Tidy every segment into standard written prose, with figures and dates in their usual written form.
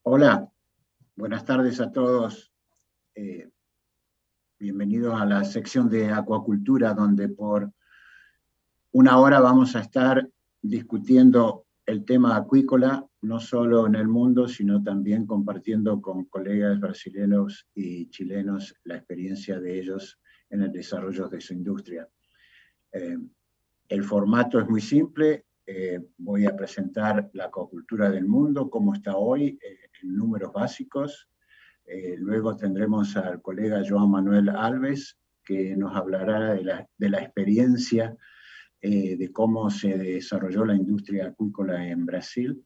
Hola, buenas tardes a todos. Eh, Bienvenidos a la sección de acuacultura, donde por una hora vamos a estar discutiendo el tema acuícola, no solo en el mundo, sino también compartiendo con colegas brasileños y chilenos la experiencia de ellos en el desarrollo de su industria. El formato es muy simple. Voy a presentar la acuacultura del mundo, cómo está hoy, en números básicos. Luego tendremos al colega João Manuel Alves, que nos hablará de la experiencia de cómo se desarrolló la industria acuícola en Brasil.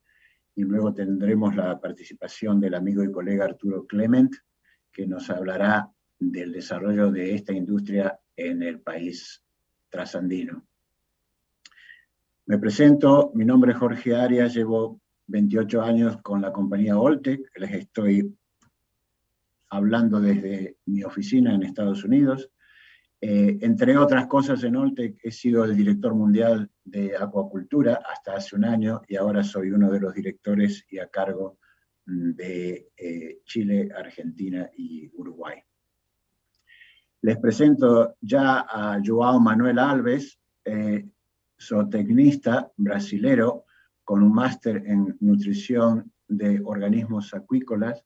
Y luego tendremos la participación del amigo y colega Arturo Clement, que nos hablará del desarrollo de esta industria en el país trasandino. Me presento, mi nombre es Jorge Arias, llevo 28 años con la compañía Oltec, les estoy hablando desde mi oficina en Estados Unidos. Entre otras cosas, en Oltec he sido el director mundial de acuacultura hasta hace un año, y ahora soy uno de los directores y a cargo de Chile, Argentina y Uruguay. Les presento ya a João Manuel Alves, zootecnista brasilero con un máster en nutrición de organismos acuícolas.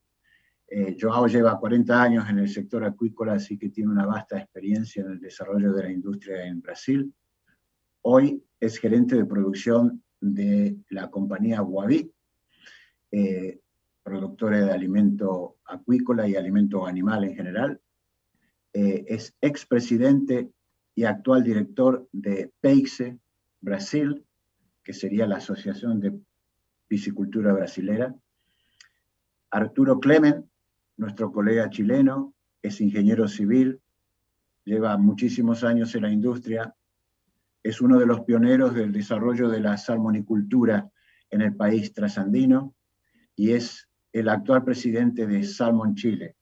João lleva 40 años en el sector acuícola, así que tiene una vasta experiencia en el desarrollo de la industria en Brasil. Hoy es gerente de producción de la compañía Wabi, productora de alimento acuícola y alimento animal en general. Es expresidente y actual director de PEICE Brasil, que sería la Asociación de Piscicultura Brasilera. Arturo Clement, nuestro colega chileno, es ingeniero civil, lleva muchísimos años en la industria, es uno de los pioneros del desarrollo de la salmonicultura en el país trasandino y es el actual presidente de Salmon Chile.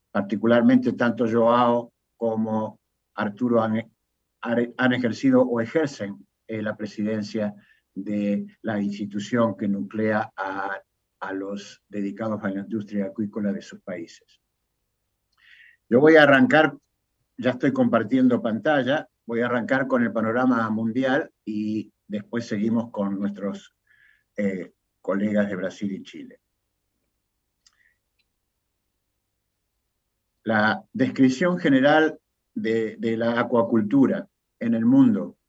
Particularmente tanto João como Arturo han ejercido o ejercen la presidencia de la institución que nuclea a los dedicados a la industria acuícola de sus países. Yo voy a arrancar, ya estoy compartiendo pantalla, voy a arrancar con el panorama mundial y después seguimos con nuestros colegas de Brasil y Chile. La descripción general de la acuacultura en el mundo.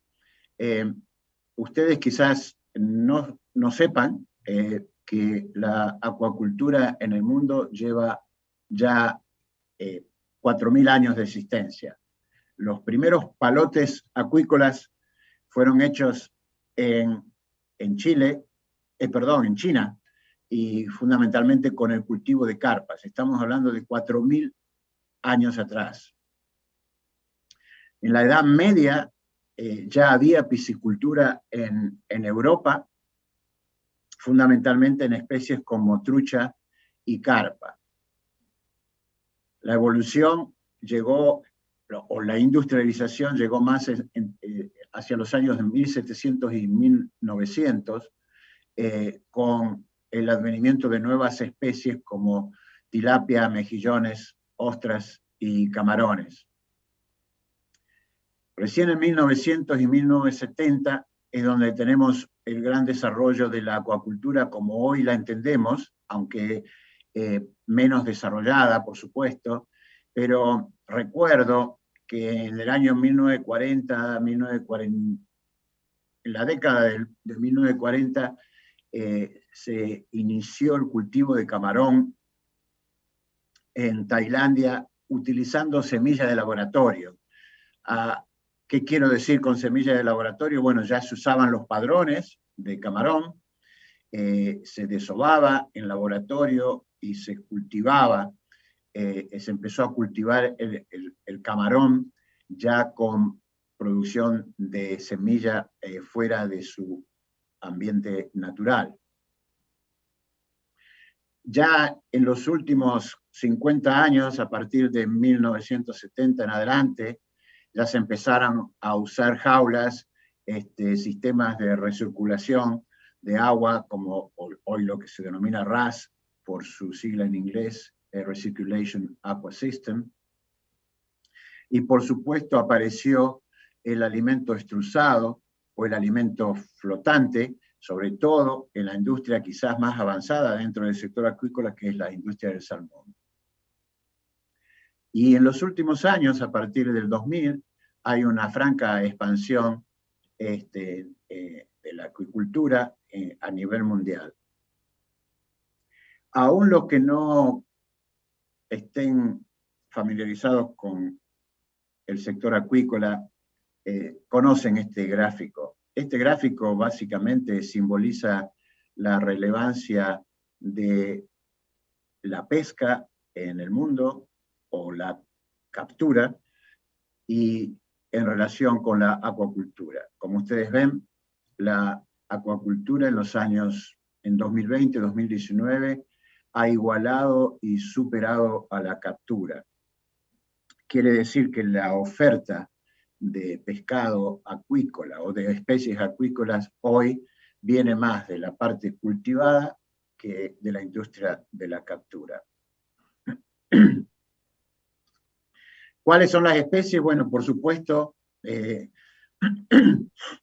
Ustedes quizás no sepan que la acuacultura en el mundo lleva ya 4.000 años de existencia. Los primeros palotes acuícolas fueron hechos en China, y fundamentalmente con el cultivo de carpas. Estamos hablando de 4.000 años atrás. En la Edad Media ya había piscicultura en Europa, fundamentalmente en especies como trucha y carpa. La evolución llegó, o la industrialización llegó más hacia los años de 1700 y 1900, con el advenimiento de nuevas especies como tilapia, mejillones, ostras y camarones. Recién en 1900 y 1970 es donde tenemos el gran desarrollo de la acuacultura como hoy la entendemos, aunque menos desarrollada, por supuesto, pero recuerdo que en el año 1940, en la década de 1940, se inició el cultivo de camarón en Tailandia utilizando semillas de laboratorio. ¿Qué quiero decir con semillas de laboratorio? Bueno, ya se usaban los padrones de camarón, se desovaba en laboratorio y se cultivaba, se empezó a cultivar el camarón ya con producción de semilla fuera de su ambiente natural. Ya en los últimos 50 años, a partir de 1970 en adelante, ya se empezaron a usar jaulas, sistemas de recirculación de agua, como hoy lo que se denomina RAS, por su sigla en inglés, Recirculation Aqua System. Y por supuesto apareció el alimento extrusado o el alimento flotante, sobre todo en la industria quizás más avanzada dentro del sector acuícola, que es la industria del salmón. Y en los últimos años, a partir del 2000, hay una franca expansión de la acuicultura a nivel mundial. Aún los que no estén familiarizados con el sector acuícola conocen este gráfico. Este gráfico básicamente simboliza la relevancia de la pesca en el mundo o la captura y en relación con la acuacultura. Como ustedes ven, la acuacultura en los años, en 2020, 2019, ha igualado y superado a la captura. Quiere decir que la oferta de pescado acuícola o de especies acuícolas hoy viene más de la parte cultivada que de la industria de la captura. ¿Cuáles son las especies? Bueno, por supuesto,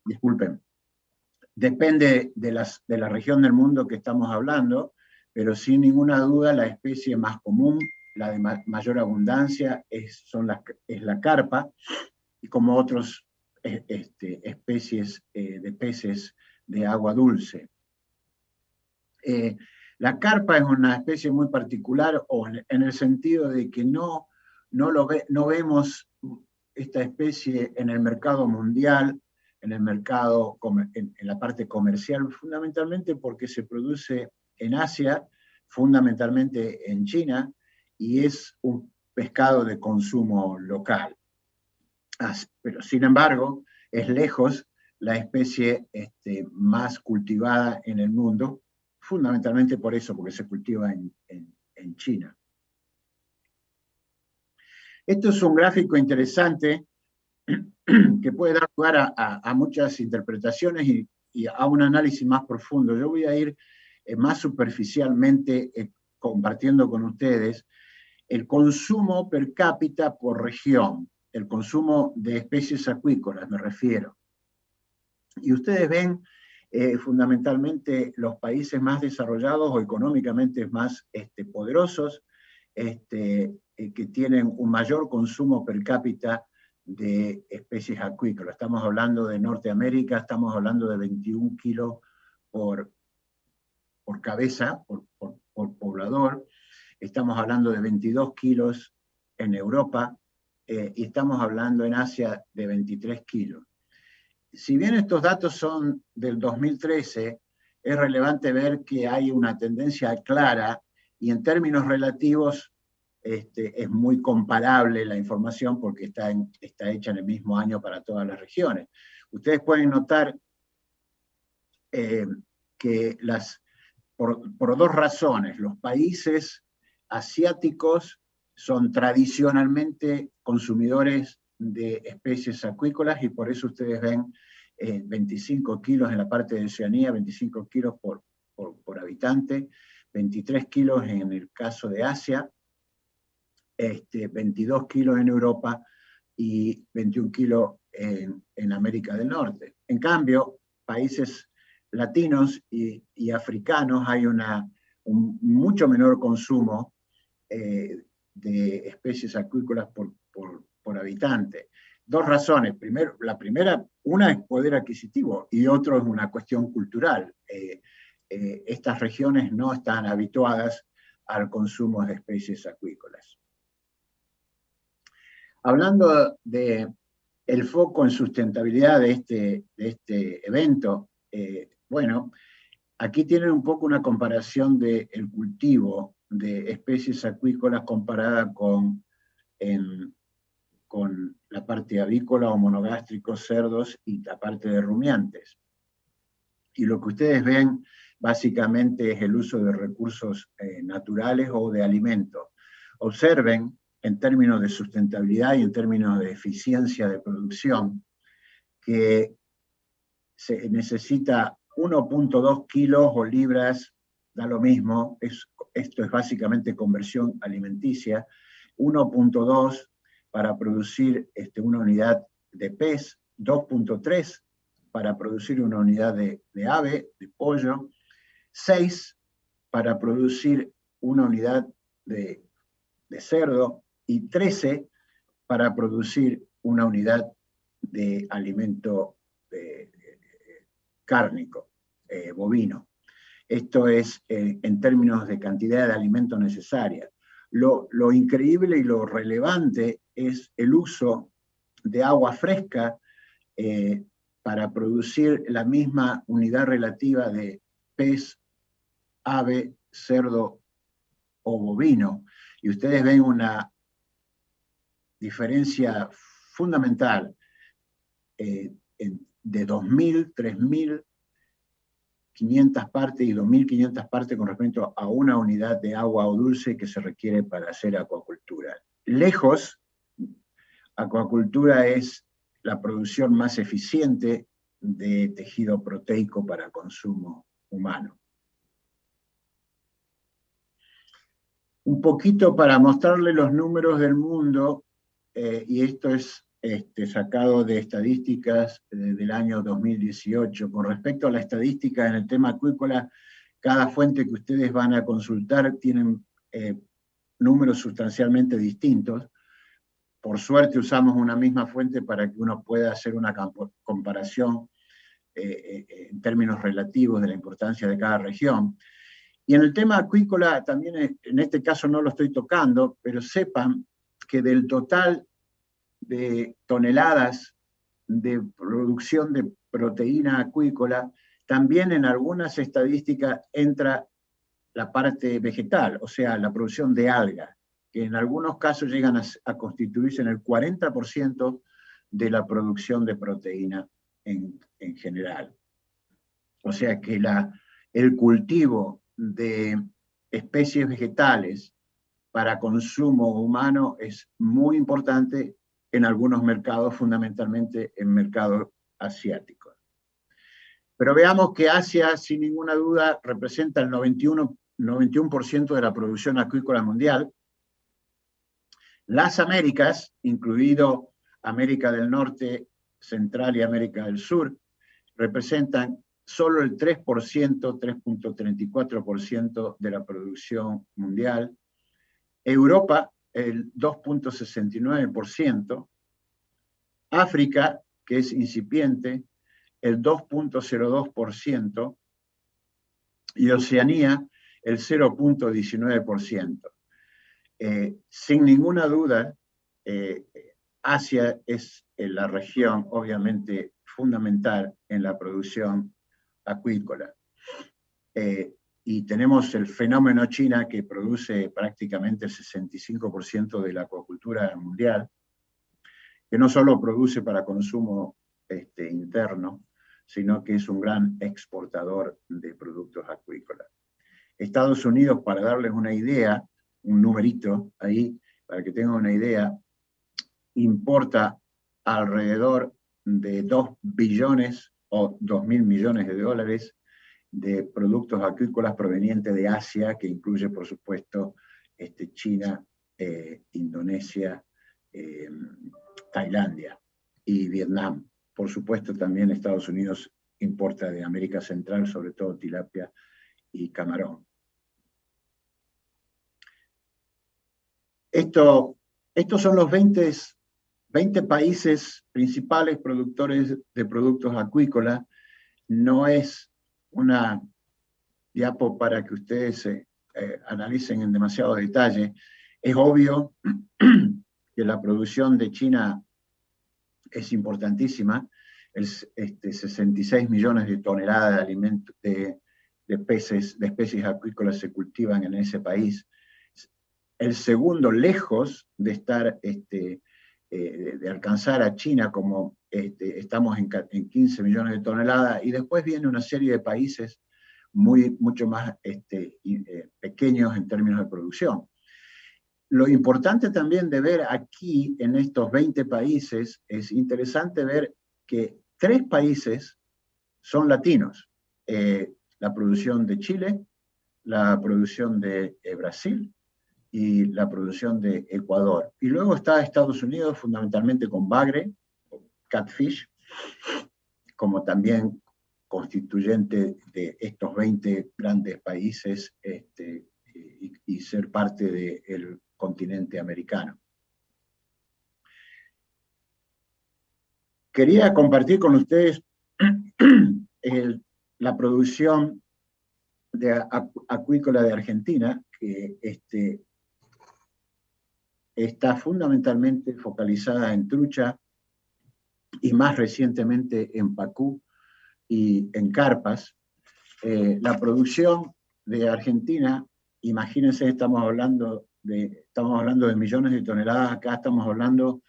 disculpen, depende de la región del mundo que estamos hablando, pero sin ninguna duda la especie más común, la de mayor abundancia, es la carpa, y como otras especies de peces de agua dulce. La carpa es una especie muy particular, o en el sentido de que no vemos esta especie en el mercado mundial, en el mercado, en la parte comercial, fundamentalmente porque se produce en Asia, fundamentalmente en China, y es un pescado de consumo local. Pero sin embargo, es lejos la especie más cultivada en el mundo, fundamentalmente por eso, porque se cultiva en China. Esto es un gráfico interesante que puede dar lugar a muchas interpretaciones y a un análisis más profundo. Yo voy a ir más superficialmente compartiendo con ustedes el consumo per cápita por región, el consumo de especies acuícolas, me refiero. Y ustedes ven fundamentalmente los países más desarrollados o económicamente más poderosos, que tienen un mayor consumo per cápita de especies acuícolas. Estamos hablando de Norteamérica, estamos hablando de 21 kilos por cabeza, por poblador. Estamos hablando de 22 kilos en Europa y estamos hablando en Asia de 23 kilos. Si bien estos datos son del 2013, es relevante ver que hay una tendencia clara y en términos relativos es muy comparable la información porque está hecha en el mismo año para todas las regiones. Ustedes pueden notar que por dos razones, los países asiáticos son tradicionalmente consumidores de especies acuícolas y por eso ustedes ven 25 kilos en la parte de Oceanía, 25 kilos por habitante, 23 kilos en el caso de Asia, 22 kilos en Europa y 21 kilos en América del Norte. En cambio, países latinos y africanos hay un mucho menor consumo de especies acuícolas por habitante. Dos razones. Primero, la primera, una es poder adquisitivo y otro es una cuestión cultural. Estas regiones no están habituadas al consumo de especies acuícolas. Hablando del foco en sustentabilidad de este evento, bueno, aquí tienen un poco una comparación del cultivo de especies acuícolas comparada con la parte avícola o monogástricos, cerdos y la parte de rumiantes. Y lo que ustedes ven básicamente es el uso de recursos naturales o de alimentos. Observen en términos de sustentabilidad y en términos de eficiencia de producción que se necesita 1.2 kilos o libras da lo mismo, esto es básicamente conversión alimenticia, 1.2 para producir una unidad de pez, 2.3 para producir una unidad de ave, de pollo, 6 para producir una unidad de cerdo y 13 para producir una unidad de alimento cárnico, bovino. Esto es en términos de cantidad de alimento necesaria. Lo increíble y lo relevante es el uso de agua fresca para producir la misma unidad relativa de pez, ave, cerdo o bovino. Y ustedes ven una diferencia fundamental de 2.000, 3.500 partes y 2.500 partes con respecto a una unidad de agua o dulce que se requiere para hacer acuacultura. Lejos, acuacultura es la producción más eficiente de tejido proteico para consumo humano. Un poquito para mostrarle los números del mundo, y esto es sacado de estadísticas del año 2018. Con respecto a la estadística en el tema acuícola, cada fuente que ustedes van a consultar tienen números sustancialmente distintos. Por suerte usamos una misma fuente para que uno pueda hacer una comparación en términos relativos de la importancia de cada región. Y en el tema acuícola, también en este caso no lo estoy tocando, pero sepan que del total de toneladas de producción de proteína acuícola, también en algunas estadísticas entra la parte vegetal, o sea, la producción de algas, que en algunos casos llegan a constituirse en el 40% de la producción de proteína en general. O sea que el cultivo de especies vegetales para consumo humano es muy importante en algunos mercados, fundamentalmente en mercados asiáticos. Pero veamos que Asia, sin ninguna duda, representa el 91% de la producción acuícola mundial. Las Américas, incluido América del Norte, Central y América del Sur, representan solo el 3%, 3.34% de la producción mundial. Europa, el 2.69%. África, que es incipiente, el 2.02%. Y Oceanía, el 0.19%. Sin ninguna duda, Asia es la región, obviamente, fundamental en la producción acuícola. Y tenemos el fenómeno China, que produce prácticamente el 65% de la acuacultura mundial, que no solo produce para consumo interno, sino que es un gran exportador de productos acuícolas. Estados Unidos, para darles una idea, un numerito ahí, para que tengan una idea, importa alrededor de 2 billones o 2.000 millones de dólares de productos acuícolas provenientes de Asia, que incluye, por supuesto, China, Indonesia, Tailandia y Vietnam. Por supuesto, también Estados Unidos importa de América Central, sobre todo tilapia y camarón. Estos son los 20 países principales productores de productos acuícolas. No es una diapo para que ustedes analicen en demasiado detalle. Es obvio que la producción de China es importantísima. 66 millones de toneladas de alimentos de especies acuícolas se cultivan en ese país. El segundo, lejos de estar de alcanzar a China, como estamos en 15 millones de toneladas, y después viene una serie de países mucho más pequeños en términos de producción. Lo importante también de ver aquí, en estos 20 países, es interesante ver que 3 países son latinos. La producción de Chile, la producción de Brasil y la producción de Ecuador. Y luego está Estados Unidos, fundamentalmente con bagre, catfish, como también constituyente de estos 20 grandes países y ser parte del continente americano. Quería compartir con ustedes la producción acuícola de Argentina, que está fundamentalmente focalizada en trucha y más recientemente en pacú y en carpas. La producción de Argentina, imagínense, estamos hablando de millones de toneladas, acá estamos hablando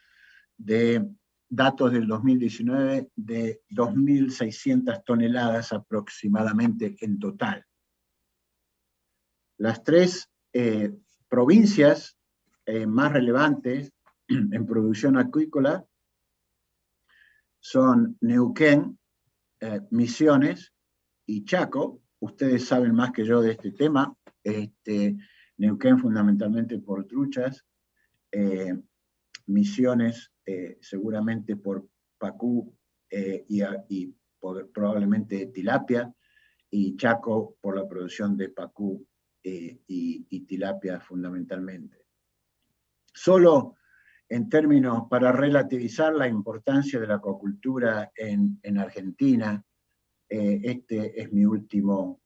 de datos del 2019 de 2.600 toneladas aproximadamente en total. Las tres provincias más relevantes en producción acuícola son Neuquén, Misiones y Chaco. Ustedes saben más que yo de este tema. Neuquén fundamentalmente por truchas, Misiones seguramente por pacú y probablemente tilapia, y Chaco por la producción de pacú y tilapia fundamentalmente. Solo en términos para relativizar la importancia de la acuacultura en Argentina, este es mi última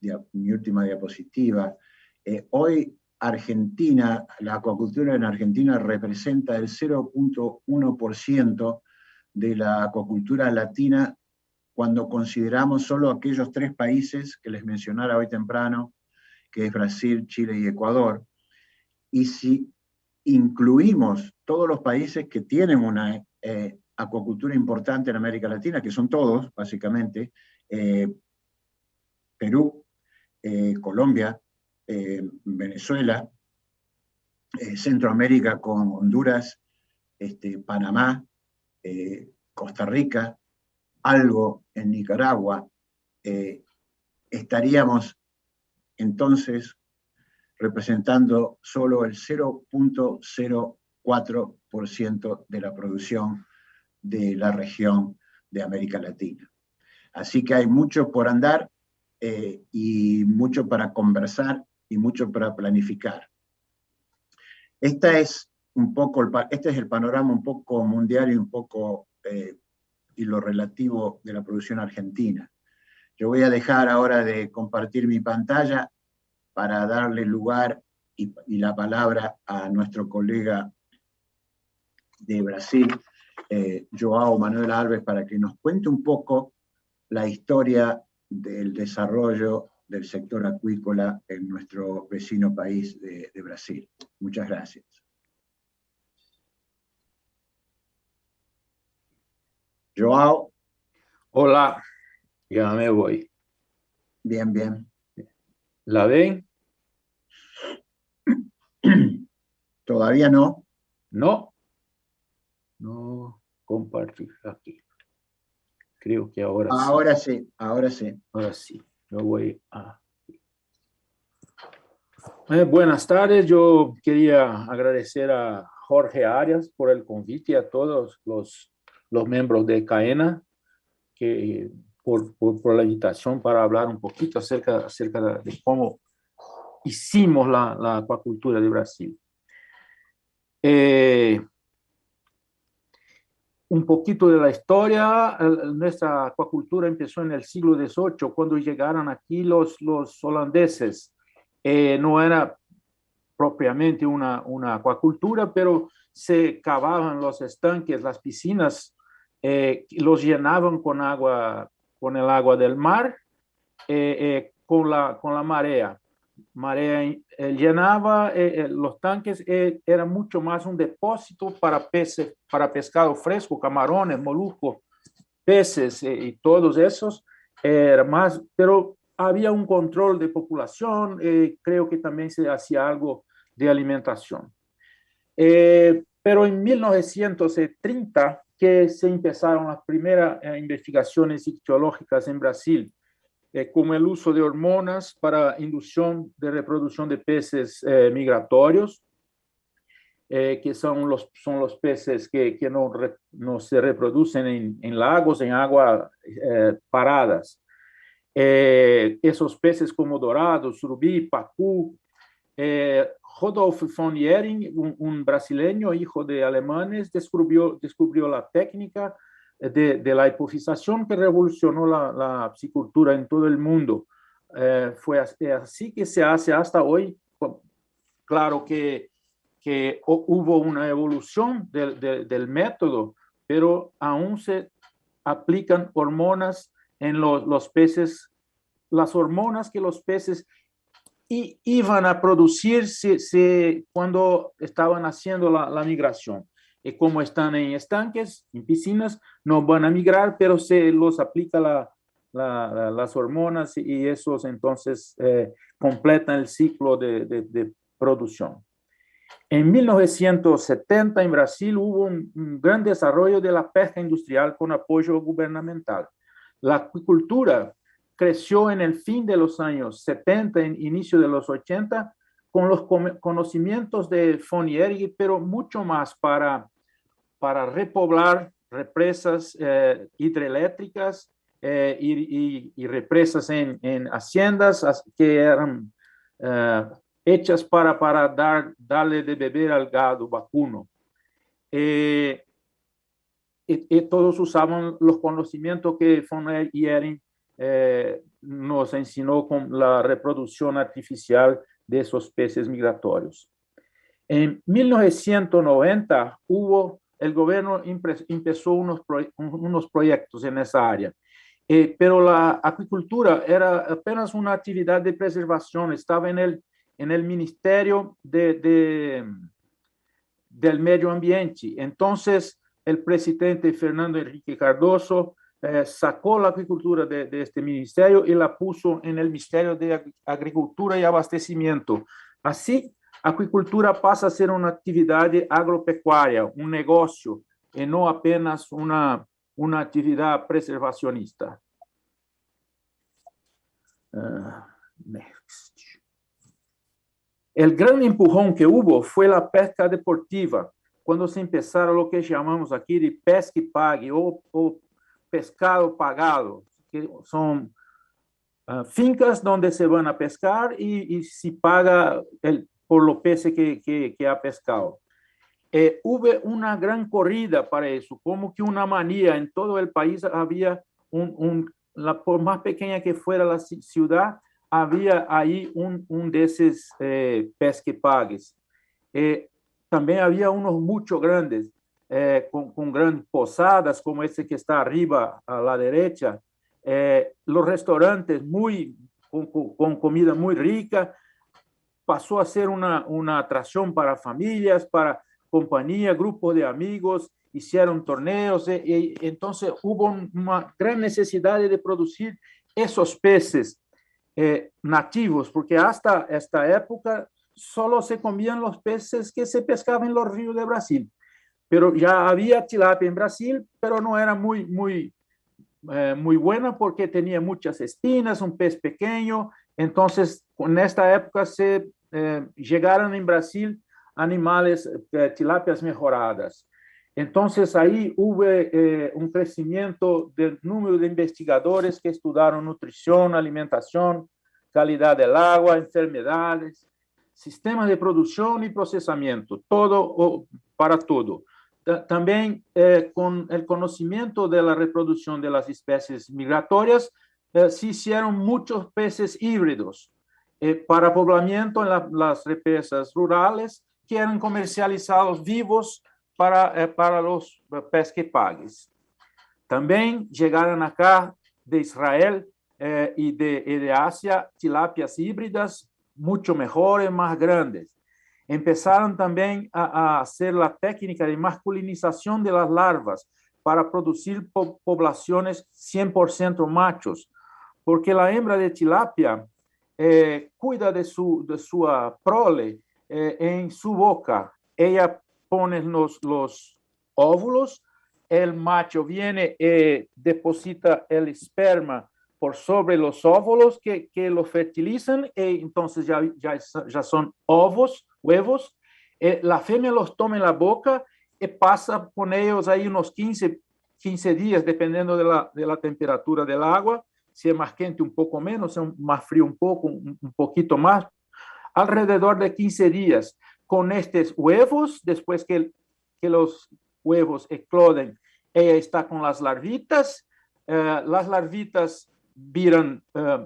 diapositiva. Hoy Argentina, la acuacultura en Argentina representa el 0.1% de la acuacultura latina cuando consideramos solo aquellos tres países que les mencionara hoy temprano, que es Brasil, Chile y Ecuador. Y si incluimos todos los países que tienen una acuacultura importante en América Latina, que son todos, básicamente, Perú, Colombia, Venezuela, Centroamérica con Honduras, Panamá, Costa Rica, algo en Nicaragua, estaríamos entonces representando solo el 0.04% de la producción de la región de América Latina. Así que hay mucho por andar y mucho para conversar y mucho para planificar. Este es el panorama un poco mundial y un poco y lo relativo de la producción argentina. Yo voy a dejar ahora de compartir mi pantalla para darle lugar y la palabra a nuestro colega de Brasil, João Manuel Alves, para que nos cuente un poco la historia del desarrollo del sector acuícola en nuestro vecino país de Brasil. Muchas gracias. João. Hola, ya me voy. Bien, bien. ¿La ven? Todavía no. No. No compartir aquí. Creo que ahora sí. Ahora sí, ahora sí. Ahora sí. Yo voy a... buenas tardes. Yo quería agradecer a Jorge Arias por el convite y a todos los miembros de CAENA que, por la invitación para hablar un poquito acerca de cómo hicimos la acuacultura de Brasil. Un poquito de la historia. Nuestra acuacultura empezó en el siglo XVIII, cuando llegaron aquí los holandeses. No era propiamente una acuacultura, pero se cavaban los estanques, las piscinas, los llenaban con el agua del mar, con la marea. Marea llenaba los tanques, era mucho más un depósito para peces, para pescado fresco, camarones, moluscos, peces y todos esos. Era más, pero había un control de población, creo que también se hacía algo de alimentación. Pero en 1930, que se empezaron las primeras investigaciones ictiológicas en Brasil, como el uso de hormonas para inducción de reproducción de peces migratorios, que son los peces que no se reproducen en lagos, en agua paradas. Esos peces como dorado, surubí, pacu. Rodolphe von Jering, un brasileño, hijo de alemanes, descubrió la técnica de la hipofización que revolucionó la piscicultura en todo el mundo. Fue así que se hace hasta hoy. Claro que hubo una evolución del método, pero aún se aplican hormonas en los peces, las hormonas que los peces iban a producir cuando estaban haciendo la migración. Y como están en estanques, en piscinas, no van a migrar, pero se los aplica las hormonas y esos entonces completan el ciclo de producción. En 1970 en Brasil hubo un gran desarrollo de la pesca industrial con apoyo gubernamental. La acuicultura creció en el fin de los años 70, en inicio de los 80, con los conocimientos de von Jering, pero mucho más para repoblar represas hidroeléctricas y represas en haciendas que eran hechas para darle de beber al gado vacuno. Y todos usaban los conocimientos que von Jering nos ensinó con la reproducción artificial de esos peces migratorios. En 1990 el gobierno empezó unos proyectos en esa área, pero la acuicultura era apenas una actividad de preservación, estaba en el Ministerio del Medio Ambiente. Entonces, el presidente Fernando Henrique Cardoso sacó la acuicultura de este ministerio y la puso en el Ministerio de Agricultura y Abastecimiento. Así, acuicultura pasa a ser una actividad agropecuaria, un negocio, y no apenas una actividad preservacionista. Next. El gran empujón que hubo fue la pesca deportiva, cuando se empezaron lo que llamamos aquí de pesca y pague o pescado pagado, que son fincas donde se van a pescar y se paga por los peces que ha pescado. Hubo una gran corrida para eso, como que una manía en todo el país. Había por más pequeña que fuera la ciudad, había ahí un de esos pesca y pagues. También había unos mucho grandes, con grandes posadas, como ese que está arriba a la derecha. Los restaurantes con comida muy rica. Pasó a ser una atracción para familias, para compañía, grupos de amigos, hicieron torneos. Y entonces hubo una gran necesidad de producir esos peces nativos, porque hasta esta época solo se comían los peces que se pescaban en los ríos de Brasil. Pero ya había tilapia en Brasil, pero no era muy buena porque tenía muchas espinas, un pez pequeño. Entonces, en esta época llegaron en Brasil animales, tilapias mejoradas. Entonces, ahí hubo un crecimiento del número de investigadores que estudiaron nutrición, alimentación, calidad del agua, enfermedades, sistemas de producción y procesamiento, todo para todo. También con el conocimiento de la reproducción de las especies migratorias, se hicieron muchos peces híbridos para poblamiento en las represas rurales que eran comercializados vivos para los pesque-pagues. También llegaron acá de Israel y de Asia tilapias híbridas mucho mejores, más grandes. Empezaron también a hacer la técnica de masculinización de las larvas para producir poblaciones 100% machos, porque la hembra de tilapia cuida de su prole en su boca. Ella pone los óvulos, el macho viene y deposita el esperma por sobre los óvulos que los fertilizan, entonces ya son huevos. La fêmea los toma en la boca y pasa con ellos ahí unos 15 días, dependiendo de la temperatura del agua. Si es más quente, un poco menos, si es más frío, un poquito más. Alrededor de 15 días. Con estos huevos, después que los huevos ecloden, ella está con las larvitas. Las larvitas viran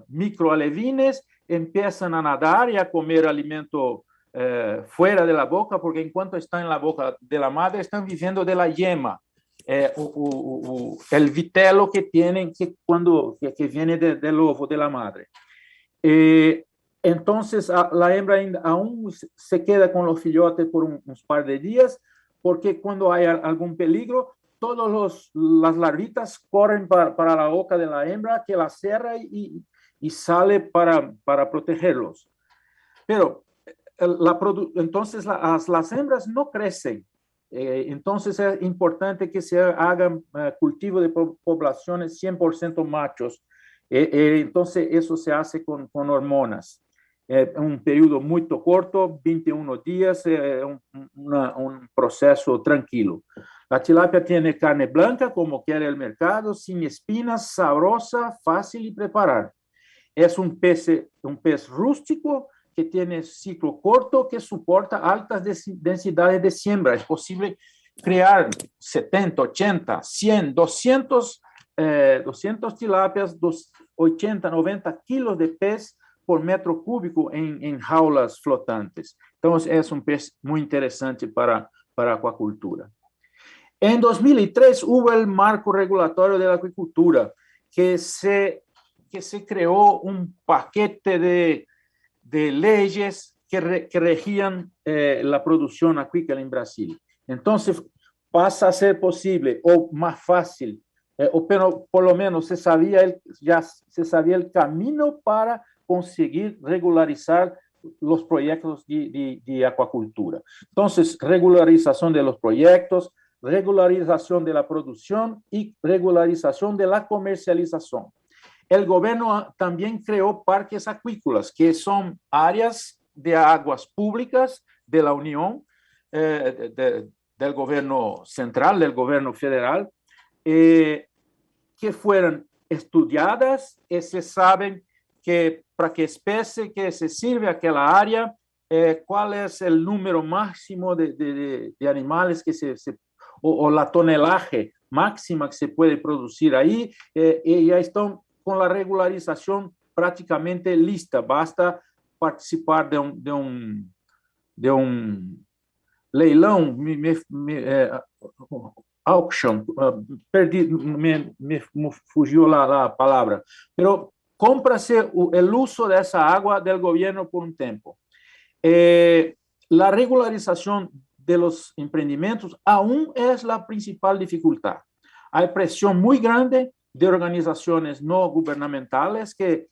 microalevines, empiezan a nadar y a comer alimento fuera de la boca, porque en cuanto están en la boca de la madre, están viviendo de la yema, el vitelo que tienen que viene del ovo de la madre. Entonces, la hembra aún se queda con los filhotes por unos par de días, porque cuando hay algún peligro, todas las larvitas corren para la boca de la hembra, que la cierra y sale para protegerlos. Pero entonces las hembras no crecen. Entonces es importante que se hagan cultivo de poblaciones 100% machos. Entonces eso se hace con hormonas. Un periodo muy corto, 21 días, un proceso tranquilo. La tilapia tiene carne blanca, como quiere el mercado, sin espinas, sabrosa, fácil de preparar. Es un pez rústico que tiene ciclo corto, que soporta altas densidades de siembra. Es posible crear 70, 80, 100, 200 tilapias, 80, 90 kilos de pez por metro cúbico en jaulas flotantes. Entonces, es un pez muy interesante para acuacultura. En 2003 hubo el marco regulatorio de la acuicultura, que se creó un paquete de leyes que regían la producción acuícola en Brasil. Entonces, pasa a ser posible o más fácil, pero por lo menos ya se sabía el camino para conseguir regularizar los proyectos de acuacultura. Entonces, regularización de los proyectos, regularización de la producción y regularización de la comercialización. El gobierno también creó parques acuícolas, que son áreas de aguas públicas de la Unión, del gobierno central, del gobierno federal, que fueran estudiadas y se saben que para qué especie que se sirve aquella área, cuál es el número máximo de animales que o la tonelaje máxima que se puede producir ahí, y ya están con la regularización prácticamente lista. Basta participar de un leilón, auction, me fugió la palabra, pero cómprase el uso de esa agua del gobierno por un tiempo. La regularización de los emprendimientos aún es la principal dificultad. Hay presión muy grande de organizaciones no gubernamentales que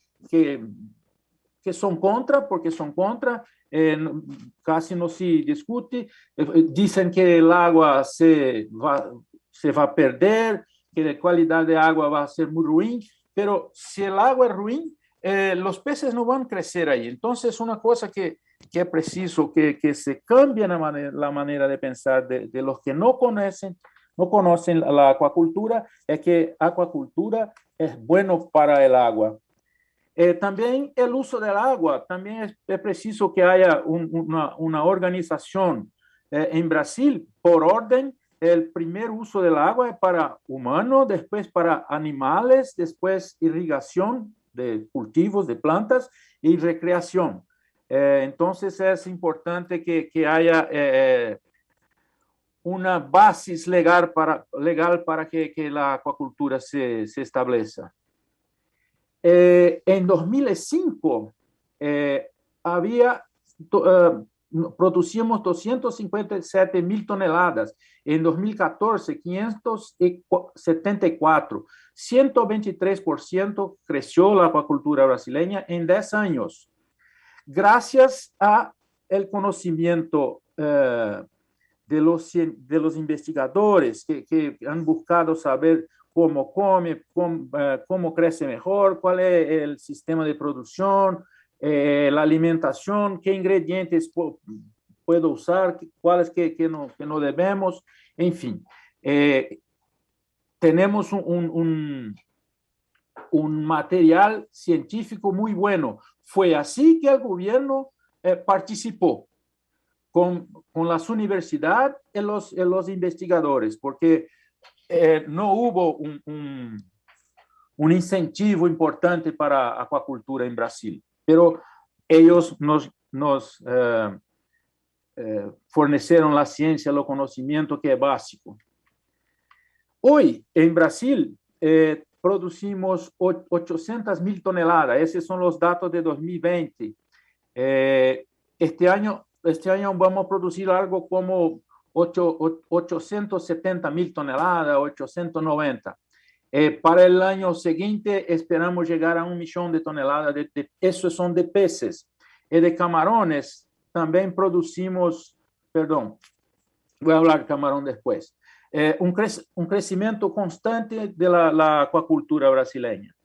son contra, porque son contra, casi no se discute, dicen que el agua se va a perder, que la calidad de agua va a ser muy ruin, pero si el agua es ruin, los peces no van a crecer ahí. Entonces, una cosa que es preciso que se cambie la manera de pensar de los que no conocen la acuacultura, es que acuacultura es bueno para el agua. También el uso del agua, también es preciso que haya una organización. En Brasil, por orden, el primer uso del agua es para humanos, después para animales, después irrigación de cultivos, de plantas y recreación. Entonces es importante que haya una base legal para que la acuacultura se establezca. En 2005 producíamos 257.000 toneladas. En 2014, 574. 123% creció la acuacultura brasileña en 10 años. Gracias al conocimiento de los investigadores que han buscado saber cómo come, cómo crece mejor, cuál es el sistema de producción, la alimentación, qué ingredientes puedo usar, cuáles que no debemos, en fin. Tenemos un material científico muy bueno. Fue así que el gobierno participó con las universidades y los investigadores, porque no hubo un incentivo importante para acuacultura en Brasil, pero ellos nos forneceron la ciencia, el conocimiento que es básico. Hoy, en Brasil, producimos 800.000 toneladas. Esos son los datos de 2020. Este año vamos a producir algo como 870.000 toneladas, 890. Para el año siguiente esperamos llegar a 1 millón de toneladas. Esos son de peces. Y de camarones también producimos, perdón, voy a hablar de camarón después. Un crecimiento constante de la acuacultura brasileña.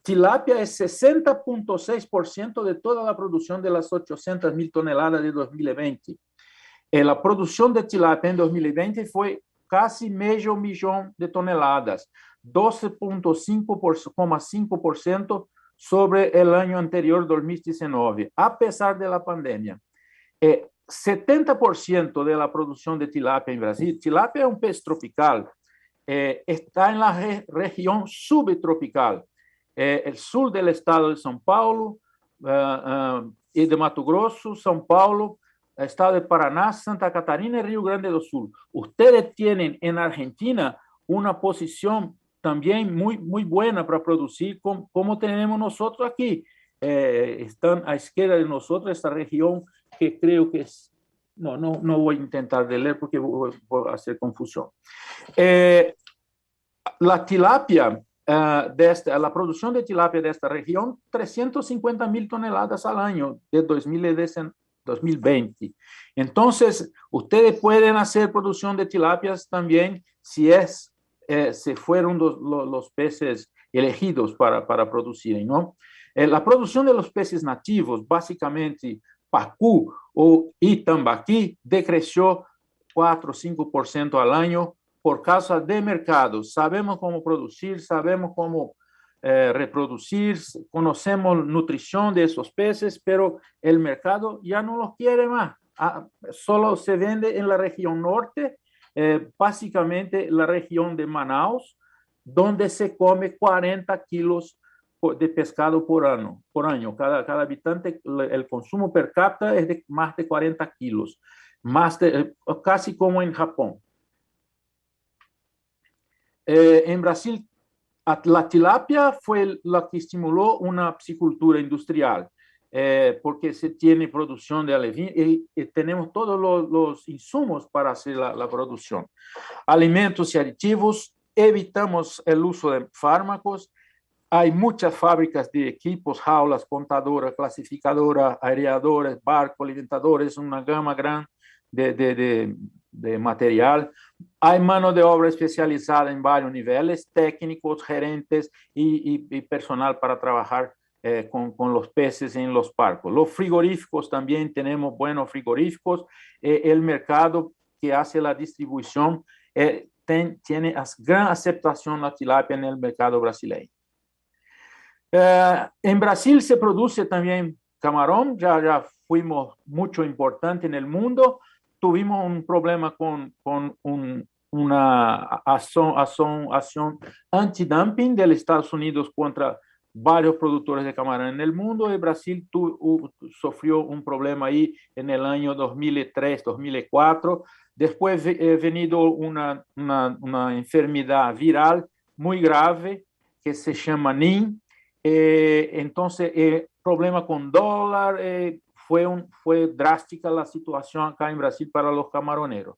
Tilapia es 60.6% de toda la producción de las 800.000 toneladas de 2020. La producción de tilapia en 2020 fue casi medio millón de toneladas, 12.5% sobre el año anterior, 2019, a pesar de la pandemia. 70% de la producción de tilapia en Brasil, tilapia es un pez tropical, está en la región subtropical, el sur del estado de São Paulo y de Mato Grosso, São Paulo, estado de Paraná, Santa Catarina y Río Grande do Sul. Ustedes tienen en Argentina una posición también muy buena para producir, como tenemos nosotros aquí. Están a izquierda de nosotros esta región que creo que es... No voy a intentar de leer porque voy a hacer confusión. La tilapia, la producción de tilapia de esta región, 350.000 toneladas al año de 2020. Entonces, ustedes pueden hacer producción de tilapias también si fueron los peces elegidos para producir, ¿no? La producción de los peces nativos, básicamente pacu y tambaqui, decreció 4 o 5% al año por causa de mercado. Sabemos cómo producir, sabemos cómo reproducir, conocemos nutrición de esos peces, pero el mercado ya no los quiere más. Solo se vende en la región norte, básicamente la región de Manaus, donde se come 40 kilos de pescado por año. Cada habitante, el consumo per cápita es de más de 40 kilos, casi como en Japón. En Brasil, la tilapia fue la que estimuló una piscicultura industrial, porque se tiene producción de alevín y tenemos todos los insumos para hacer la producción. Alimentos y aditivos, evitamos el uso de fármacos. Hay muchas fábricas de equipos, jaulas, contadoras, clasificadoras, aireadores, barcos, alimentadores, una gama grande de material. Hay mano de obra especializada en varios niveles, técnicos, gerentes y personal para trabajar con los peces en los barcos. Los frigoríficos también tenemos buenos frigoríficos. El mercado que hace la distribución tiene gran aceptación la tilapia en el mercado brasileño. En Brasil se produce también camarón, ya fuimos mucho importante en el mundo. Tuvimos un problema con una acción antidumping de los Estados Unidos contra varios productores de camarón en el mundo, y Brasil sufrió un problema ahí en el año 2003, 2004. Después ha venido una enfermedad viral muy grave que se llama NIM. Entonces, problema con dólar, fue drástica la situación acá en Brasil para los camaroneros.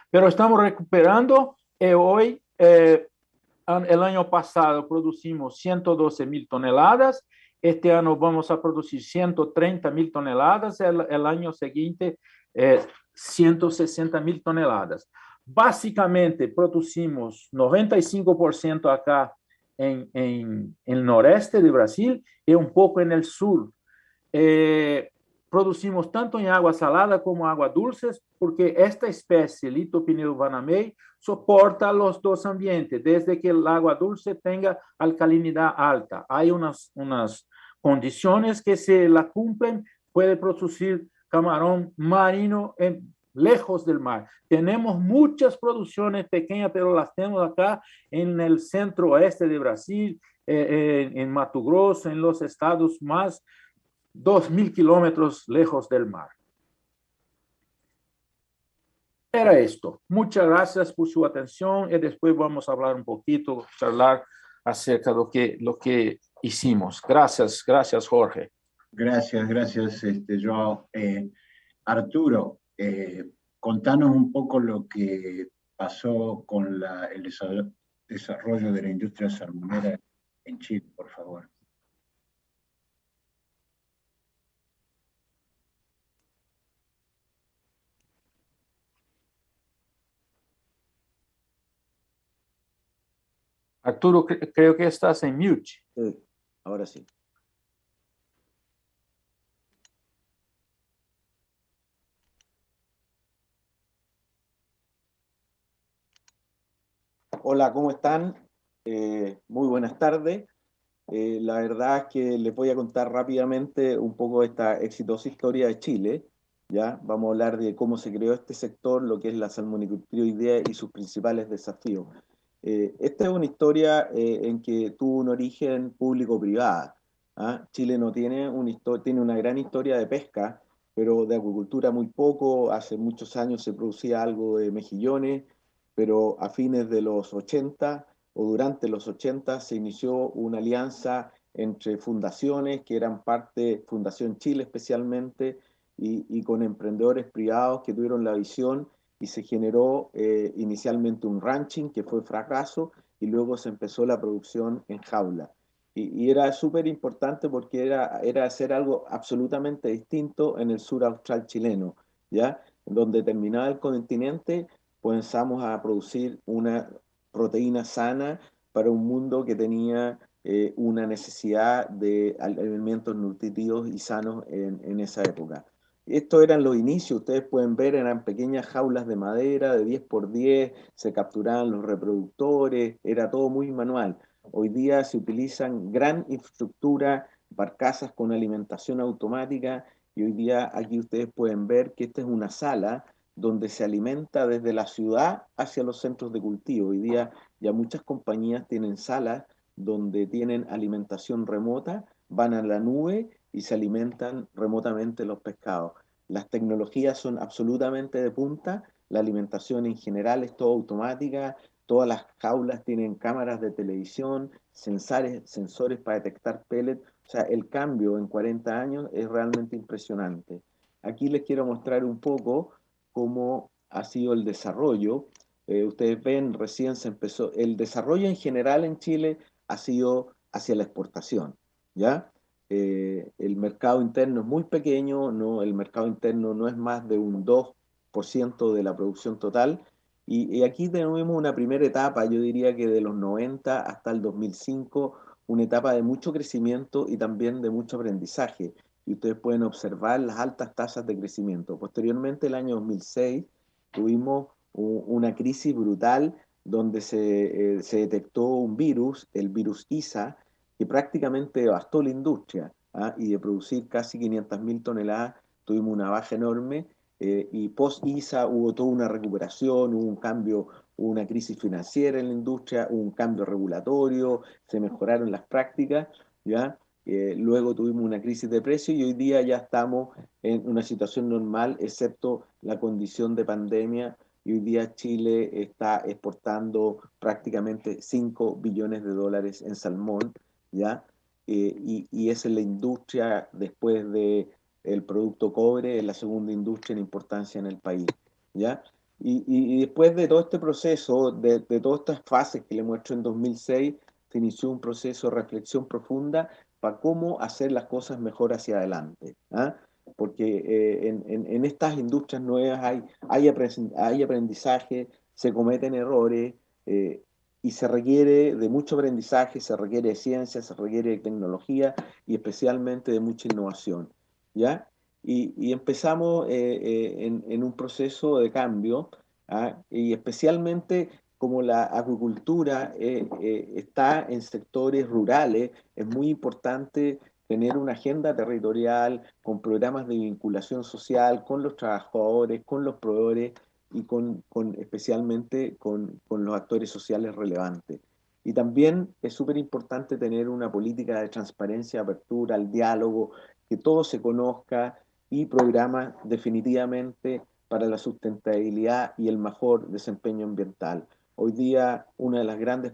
Pero estamos recuperando. Hoy, el año pasado producimos 112.000 toneladas. Este año vamos a producir 130.000 toneladas. El año siguiente, 160.000 toneladas. Básicamente, producimos 95% acá en el noreste de Brasil y un poco en el sur. Producimos tanto en agua salada como agua dulces, porque esta especie, Lithopineus banamei, soporta los dos ambientes, desde que el agua dulce tenga alcalinidad alta. Hay unas condiciones que se la cumplen, puede producir camarón marino lejos del mar. Tenemos muchas producciones pequeñas, pero las tenemos acá en el centro oeste de Brasil, en Mato Grosso, en los estados más 2.000 kilómetros lejos del mar. Era esto. Muchas gracias por su atención y después vamos a hablar un poquito, charlar acerca de lo que hicimos. Gracias, gracias Jorge. Gracias, gracias, Joao. Arturo, contanos un poco lo que pasó con el desarrollo de la industria salmonera en Chile, por favor. Arturo, creo que estás en mute. Sí, ahora sí. Hola, ¿cómo están? Muy buenas tardes. La verdad es que les voy a contar rápidamente un poco esta exitosa historia de Chile. ¿Ya? Vamos a hablar de cómo se creó este sector, lo que es la salmonicultura hoy día y sus principales desafíos. Esta es una historia en que tuvo un origen público-privada. ¿Ah? Chile no tiene tiene una gran historia de pesca, pero de acuicultura muy poco. Hace muchos años se producía algo de mejillones, pero a fines de los 80 o durante los 80 se inició una alianza entre fundaciones que eran parte, Fundación Chile especialmente, y con emprendedores privados que tuvieron la visión y se generó inicialmente un ranching que fue fracaso y luego se empezó la producción en jaula. Y era súper importante porque era hacer algo absolutamente distinto en el sur austral chileno, ¿ya? Donde terminaba el continente, comenzamos a producir una proteína sana para un mundo que tenía una necesidad de alimentos nutritivos y sanos en esa época. Estos eran los inicios, ustedes pueden ver, eran pequeñas jaulas de madera de 10 por 10, se capturaban los reproductores, era todo muy manual. Hoy día se utilizan gran infraestructura, barcazas con alimentación automática, y hoy día aquí ustedes pueden ver que esta es una sala donde se alimenta desde la ciudad hacia los centros de cultivo. Hoy día ya muchas compañías tienen salas donde tienen alimentación remota, van a la nube y se alimentan remotamente los pescados. Las tecnologías son absolutamente de punta, la alimentación en general es toda automática, todas las jaulas tienen cámaras de televisión, sensores para detectar pellets, o sea, el cambio en 40 años es realmente impresionante. Aquí les quiero mostrar un poco cómo ha sido el desarrollo. Ustedes ven, recién se empezó, el desarrollo en general en Chile ha sido hacia la exportación, ¿ya? El mercado interno es muy pequeño, no, el mercado interno no es más de un 2% de la producción total, y aquí tenemos una primera etapa, yo diría que de los 90 hasta el 2005, una etapa de mucho crecimiento y también de mucho aprendizaje, y ustedes pueden observar las altas tasas de crecimiento. Posteriormente, el año 2006, tuvimos una crisis brutal donde se detectó un virus, el virus ISA, que prácticamente devastó la industria, ¿ah? Y de producir casi 500.000 toneladas tuvimos una baja enorme, y post-ISA hubo toda una recuperación, hubo un cambio, hubo una crisis financiera en la industria, hubo un cambio regulatorio, se mejoraron las prácticas, ¿ya? Luego tuvimos una crisis de precios y hoy día ya estamos en una situación normal, excepto la condición de pandemia, y hoy día Chile está exportando prácticamente 5 billones de dólares en salmón, ¿ya? Y esa es la industria, después de el producto cobre, es la segunda industria en importancia en el país, ¿ya? Y después de todo este proceso, de todas estas fases que le muestro en 2006, se inició un proceso de reflexión profunda para cómo hacer las cosas mejor hacia adelante, ¿ah? Porque en estas industrias nuevas hay aprendizaje, se cometen errores y se requiere de mucho aprendizaje, se requiere de ciencia, se requiere de tecnología y especialmente de mucha innovación, ¿ya? Y empezamos en un proceso de cambio, ¿ah? Y especialmente como la acuicultura está en sectores rurales, es muy importante tener una agenda territorial con programas de vinculación social con los trabajadores, con los proveedores y especialmente con los actores sociales relevantes. Y también es súper importante tener una política de transparencia, apertura al diálogo, que todo se conozca y programas definitivamente para la sustentabilidad y el mejor desempeño ambiental. Hoy día una de las grandes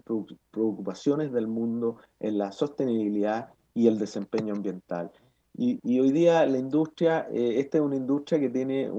preocupaciones del mundo es la sostenibilidad y el desempeño ambiental. Y hoy día la industria, esta es una industria que tiene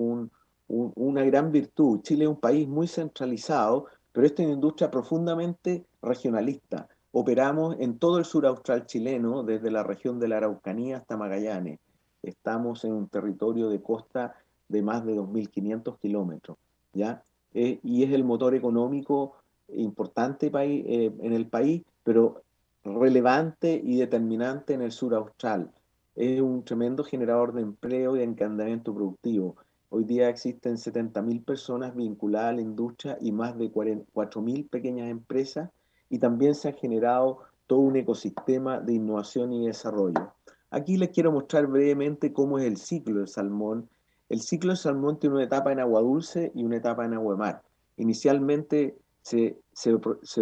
una gran virtud. Chile es un país muy centralizado, pero esta es una industria profundamente regionalista. Operamos en todo el sur austral chileno, desde la región de la Araucanía hasta Magallanes. Estamos en un territorio de costa de más de 2.500 kilómetros, ¿ya? Y es el motor económico importante en el país, pero relevante y determinante en el sur austral. Es un tremendo generador de empleo y de encadenamiento productivo. Hoy día existen 70.000 personas vinculadas a la industria y más de 4.000 pequeñas empresas, y también se ha generado todo un ecosistema de innovación y desarrollo. Aquí les quiero mostrar brevemente cómo es el ciclo del salmón. El ciclo del salmón tiene una etapa en agua dulce y una etapa en agua de mar. Inicialmente se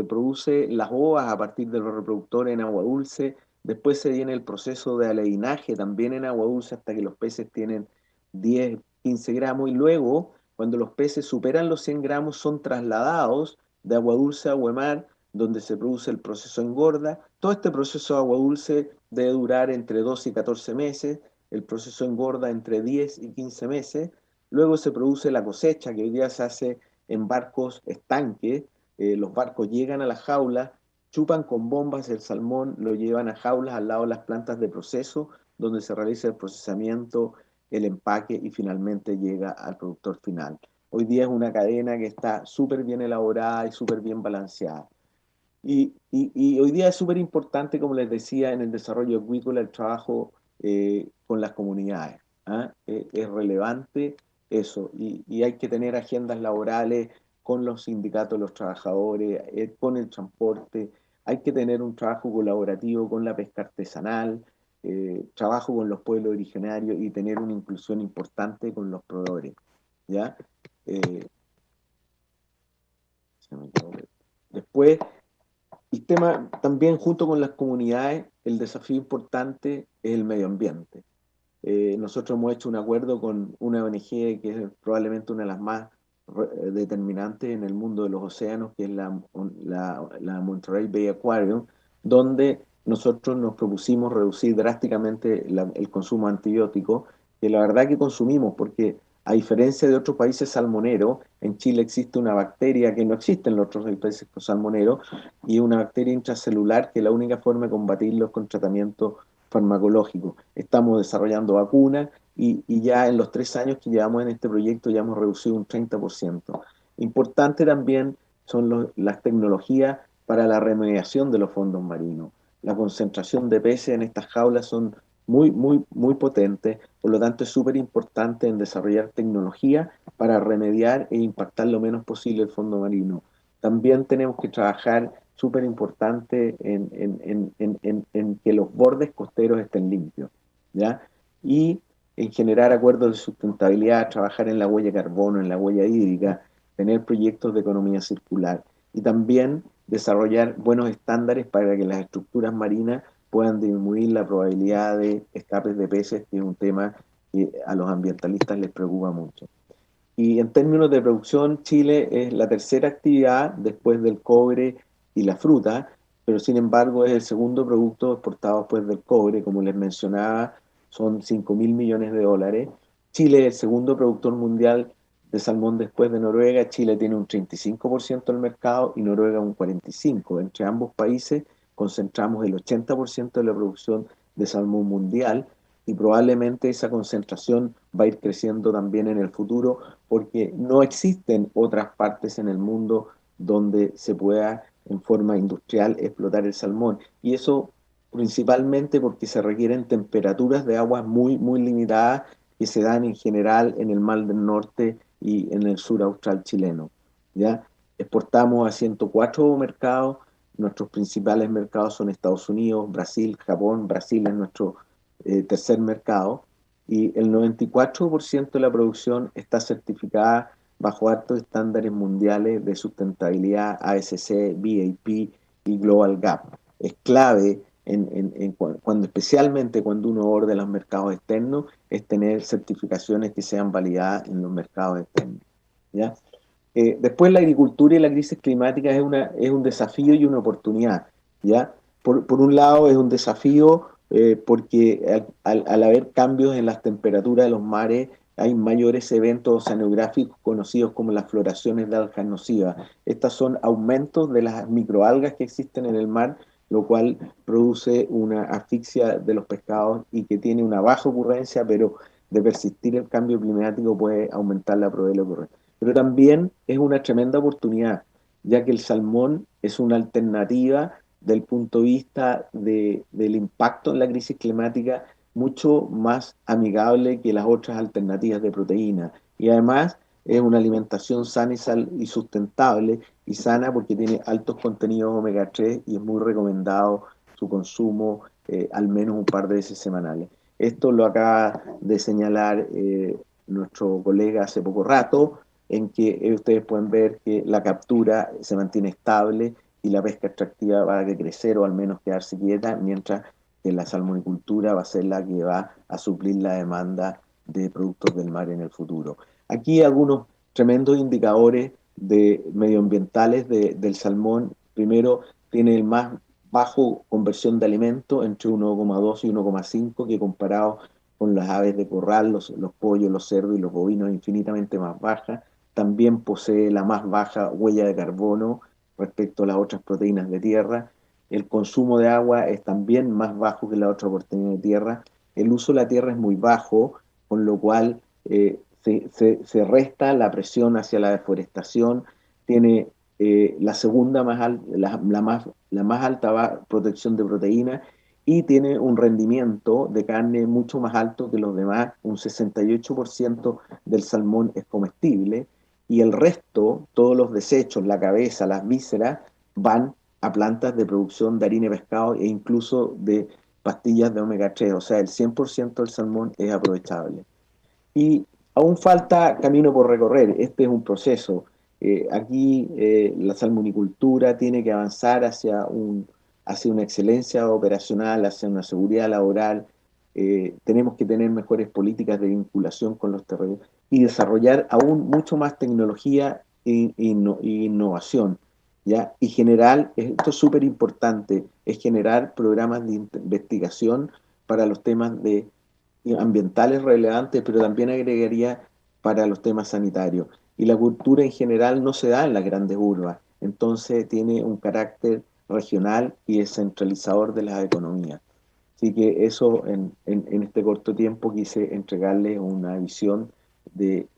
produce las ovas a partir de los reproductores en agua dulce, después se viene el proceso de aleinaje también en agua dulce hasta que los peces tienen 10, 15 gramos, y luego cuando los peces superan los 100 gramos son trasladados de agua dulce a agua de mar, donde se produce el proceso engorda. Todo este proceso de agua dulce debe durar entre 12 y 14 meses, el proceso engorda entre 10 y 15 meses, luego se produce la cosecha, que hoy día se hace en barcos estanques. Los barcos llegan a las jaulas, chupan con bombas el salmón, lo llevan a jaulas al lado de las plantas de proceso, donde se realiza el procesamiento, el empaque y finalmente llega al productor final. Hoy día es una cadena que está súper bien elaborada y súper bien balanceada. Y hoy día es súper importante, como les decía, en el desarrollo acuícola, el trabajo con las comunidades. ¿Ah? Es relevante eso, y hay que tener agendas laborales con los sindicatos de los trabajadores, con el transporte. Hay que tener un trabajo colaborativo con la pesca artesanal, trabajo con los pueblos originarios y tener una inclusión importante con los proveedores, ¿ya? Eh, Después, el tema también junto con las comunidades, el desafío importante es el medio ambiente. Nosotros hemos hecho un acuerdo con una ONG que es probablemente una de las más determinantes en el mundo de los océanos, que es la Monterey Bay Aquarium, donde nosotros nos propusimos reducir drásticamente el consumo de antibióticos, que la verdad que consumimos, porque a diferencia de otros países salmoneros, en Chile existe una bacteria que no existe en los otros países salmoneros, y una bacteria intracelular que la única forma de combatirlo es con tratamiento farmacológico. Estamos desarrollando vacunas y ya en los 3 años que llevamos en este proyecto ya hemos reducido un 30%. Importante también son las tecnologías para la remediación de los fondos marinos. La concentración de peces en estas jaulas son muy, muy, muy potentes, por lo tanto es súper importante en desarrollar tecnología para remediar e impactar lo menos posible el fondo marino. También tenemos que trabajar súper importante en que los bordes costeros estén limpios, ¿ya? Y en generar acuerdos de sustentabilidad, trabajar en la huella de carbono, en la huella hídrica, tener proyectos de economía circular y también desarrollar buenos estándares para que las estructuras marinas puedan disminuir la probabilidad de escapes de peces, que es un tema que a los ambientalistas les preocupa mucho. Y en términos de producción, Chile es la tercera actividad después del cobre y la fruta, pero sin embargo es el segundo producto exportado después del cobre. Como les mencionaba, son 5.000 millones de dólares. Chile es el segundo productor mundial de salmón después de Noruega. Chile tiene un 35% del mercado y Noruega un 45%. Entre ambos países concentramos el 80% de la producción de salmón mundial, y probablemente esa concentración va a ir creciendo también en el futuro, porque no existen otras partes en el mundo donde se pueda en forma industrial explotar el salmón. Y eso principalmente porque se requieren temperaturas de aguas muy, muy limitadas que se dan en general en el Mar del Norte y en el sur austral chileno. ¿Ya? Exportamos a 104 mercados. Nuestros principales mercados son Estados Unidos, Brasil, Japón. Brasil es nuestro tercer mercado, y el 94% de la producción está certificada bajo altos estándares mundiales de sustentabilidad ASC, BAP y Global Gap. Es clave cuando, especialmente cuando uno ordena los mercados externos, es tener certificaciones que sean validadas en los mercados externos. ¿Ya? Después la agricultura y la crisis climática es un desafío y una oportunidad. ¿Ya? Por un lado es un desafío porque al haber cambios en las temperaturas de los mares hay mayores eventos oceanográficos conocidos como las floraciones de algas nocivas. Estas son aumentos de las microalgas que existen en el mar, lo cual produce una asfixia de los pescados y que tiene una baja ocurrencia, pero de persistir el cambio climático puede aumentar la probabilidad de ocurrencia. Pero también es una tremenda oportunidad, ya que el salmón es una alternativa del punto de vista del impacto en la crisis climática mucho más amigable que las otras alternativas de proteína. Y además es una alimentación sana y sustentable y sana porque tiene altos contenidos omega 3 y es muy recomendado su consumo al menos un par de veces semanales. Esto lo acaba de señalar nuestro colega hace poco rato, en que ustedes pueden ver que la captura se mantiene estable y la pesca extractiva va a crecer o al menos quedarse quieta, mientras que la salmonicultura va a ser la que va a suplir la demanda de productos del mar en el futuro. Aquí algunos tremendos indicadores medioambientales del salmón. Primero, tiene el más bajo conversión de alimentos, entre 1,2 y 1,5, que comparado con las aves de corral, los pollos, los cerdos y los bovinos, es infinitamente más baja. También posee la más baja huella de carbono respecto a las otras proteínas de tierra. El consumo de agua es también más bajo que la otra proteína de tierra. El uso de la tierra es muy bajo, con lo cual se resta la presión hacia la deforestación. Tiene la segunda más alta, la más alta protección de proteína, y tiene un rendimiento de carne mucho más alto que los demás. Un 68% del salmón es comestible y el resto, todos los desechos, la cabeza, las vísceras, van a plantas de producción de harina de pescado e incluso de pastillas de omega 3, o sea, el 100% del salmón es aprovechable. Y aún falta camino por recorrer, este es un proceso. Aquí la salmonicultura tiene que avanzar hacia una excelencia operacional, hacia una seguridad laboral. Tenemos que tener mejores políticas de vinculación con los territorios y desarrollar aún mucho más tecnología e innovación. ¿Ya? Y esto es súper importante, es generar programas de investigación para los temas ambientales relevantes, pero también agregaría para los temas sanitarios. Y la cultura en general no se da en las grandes urbes, entonces tiene un carácter regional y descentralizador de las economías. Así que eso en este corto tiempo quise entregarles una visión de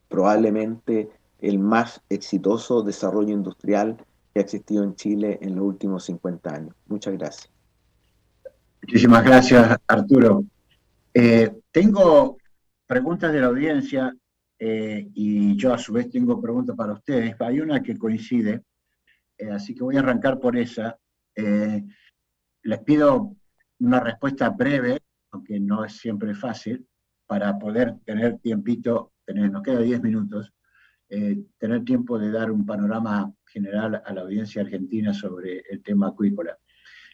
probablemente el más exitoso desarrollo industrial que ha existido en Chile en los últimos 50 años. Muchas gracias. Muchísimas gracias, Arturo. Tengo preguntas de la audiencia y yo a su vez tengo preguntas para ustedes. Hay una que coincide, así que voy a arrancar por esa. Les pido una respuesta breve, aunque no es siempre fácil, para poder tener tiempito, nos queda 10 minutos, tener tiempo de dar un panorama general a la audiencia argentina sobre el tema acuícola.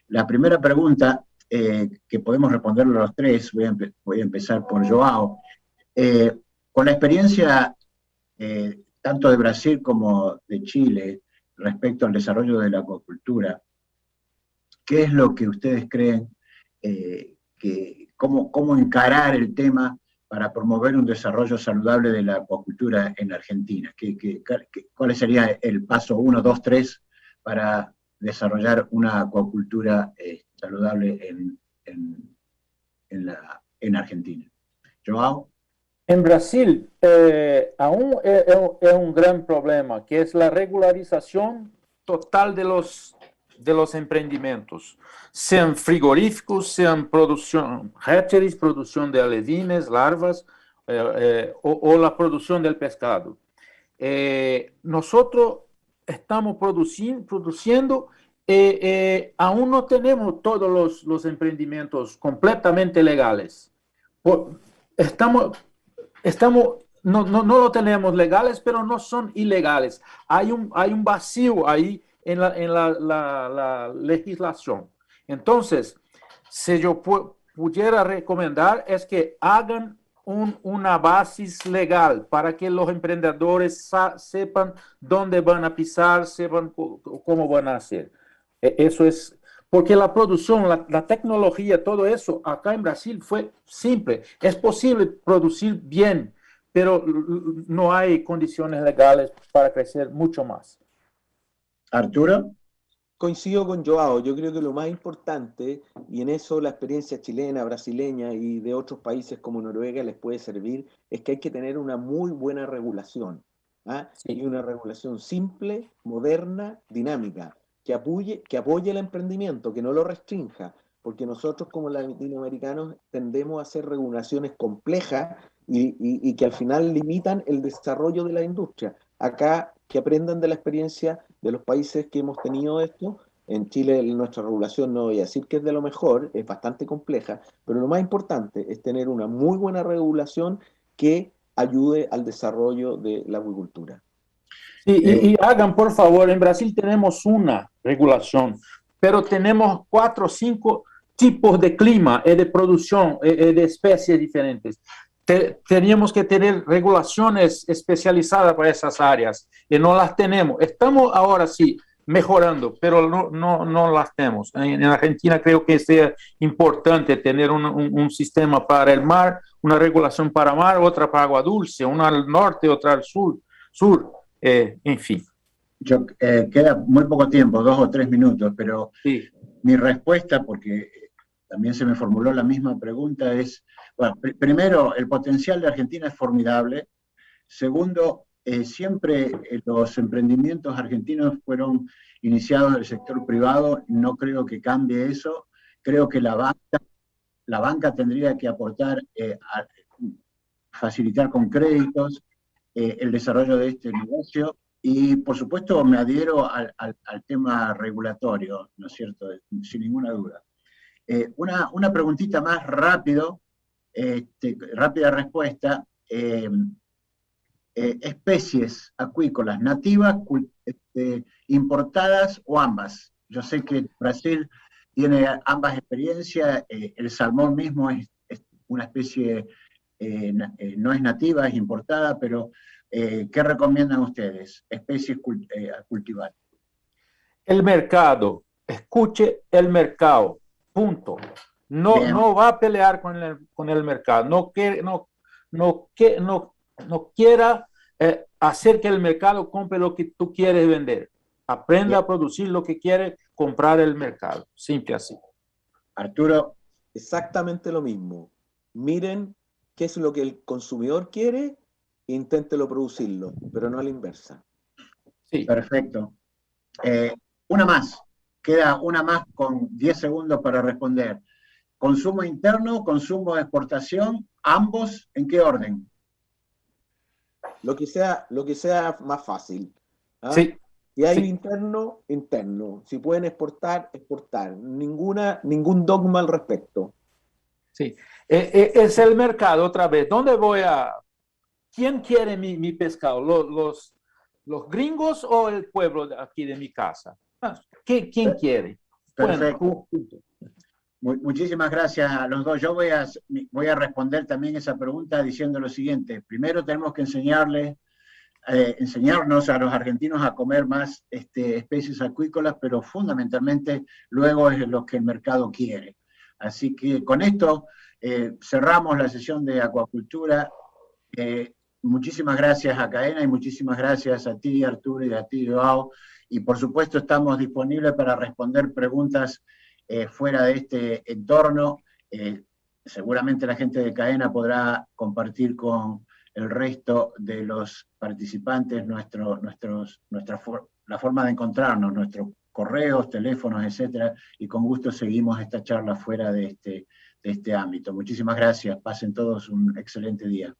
La primera pregunta, que podemos responderlo los tres, voy a empezar por Joao. Con la experiencia tanto de Brasil como de Chile respecto al desarrollo de la acuacultura, ¿qué es lo que ustedes creen cómo encarar el tema para promover un desarrollo saludable de la acuacultura en Argentina? ¿Cuál sería el paso 1, 2, 3 para desarrollar una acuacultura saludable en en Argentina. Joao. En Brasil, aún es un gran problema, que es la regularización total de los emprendimientos, sean frigoríficos, sean producción hatcheries, producción de alevines, larvas, o la producción del pescado. Nosotros estamos produciendo, aún no tenemos todos los emprendimientos completamente legales. No lo tenemos legales, pero no son ilegales. Hay un vacío ahí en la legislación. Entonces, si yo pudiera recomendar es que hagan una base legal para que los emprendedores sepan dónde van a pisar, sepan cómo van a hacer. Eso es, porque la producción, la tecnología, todo eso acá en Brasil fue simple. Es posible producir bien, pero no hay condiciones legales para crecer mucho más. Arturo. Coincido con Joao, yo creo que lo más importante, y en eso la experiencia chilena, brasileña y de otros países como Noruega les puede servir, es que hay que tener una muy buena regulación, ¿ah? Sí. Y una regulación simple, moderna, dinámica, que apoye el emprendimiento, que no lo restrinja, porque nosotros como latinoamericanos tendemos a hacer regulaciones complejas y que al final limitan el desarrollo de la industria. Acá, que aprendan de la experiencia de los países que hemos tenido esto. En Chile nuestra regulación, no voy a decir que es de lo mejor, es bastante compleja, pero lo más importante es tener una muy buena regulación que ayude al desarrollo de la acuicultura. Sí, y hagan, por favor, en Brasil tenemos una regulación, pero tenemos 4 o 5 tipos de clima y de producción de especies diferentes. Teníamos que tener regulaciones especializadas para esas áreas y no las tenemos. Estamos ahora sí mejorando, pero no las tenemos. En Argentina creo que sea importante tener un sistema para el mar, una regulación para mar, otra para agua dulce, una al norte, otra al sur. En fin. Queda muy poco tiempo, 2 o 3 minutos, pero sí. Mi respuesta, porque también se me formuló la misma pregunta, es, bueno, primero, el potencial de Argentina es formidable. Segundo, siempre los emprendimientos argentinos fueron iniciados del sector privado, no creo que cambie eso. Creo que la banca tendría que aportar, a facilitar con créditos el desarrollo de este negocio. Y, por supuesto, me adhiero al tema regulatorio, ¿no es cierto? Sin ninguna duda. Una preguntita más rápido, rápida respuesta. Especies acuícolas nativas, importadas o ambas. Yo sé que Brasil tiene ambas experiencias. El salmón mismo es una especie, no es nativa, es importada, pero ¿qué recomiendan ustedes? Especies a cultivar. El mercado, escuche el mercado, punto. No va a pelear con el mercado, no quiera hacer que el mercado compre lo que tú quieres vender. Aprenda a producir lo que quiere comprar el mercado, simple así. Arturo. Exactamente lo mismo. Miren qué es lo que el consumidor quiere, inténtelo producirlo, pero no a la inversa. Sí. Perfecto. Una más. Queda una más con 10 segundos para responder. ¿Consumo interno, consumo de exportación? ¿Ambos? ¿En qué orden? Lo que sea más fácil. ¿Ah? Sí. Si hay interno, interno. Si pueden exportar, exportar. Ningún dogma al respecto. Sí. Es el mercado otra vez. ¿Dónde voy a...? ¿Quién quiere mi pescado? ¿Los gringos o el pueblo de aquí de mi casa? ¿Quién quiere? Perfecto. Bueno, muchísimas gracias a los dos. Yo voy a responder también esa pregunta diciendo lo siguiente. Primero tenemos que enseñarnos a los argentinos a comer más especies acuícolas, pero fundamentalmente luego es lo que el mercado quiere. Así que con esto cerramos la sesión de acuacultura. Muchísimas gracias a Cadena y muchísimas gracias a ti, Arturo, y a ti, Joao. Y por supuesto estamos disponibles para responder preguntas fuera de este entorno. seguramente la gente de Cadena podrá compartir con el resto de los participantes la forma de encontrarnos, nuestros correos, teléfonos, etcétera, y con gusto seguimos esta charla fuera de este ámbito. Muchísimas gracias, pasen todos un excelente día.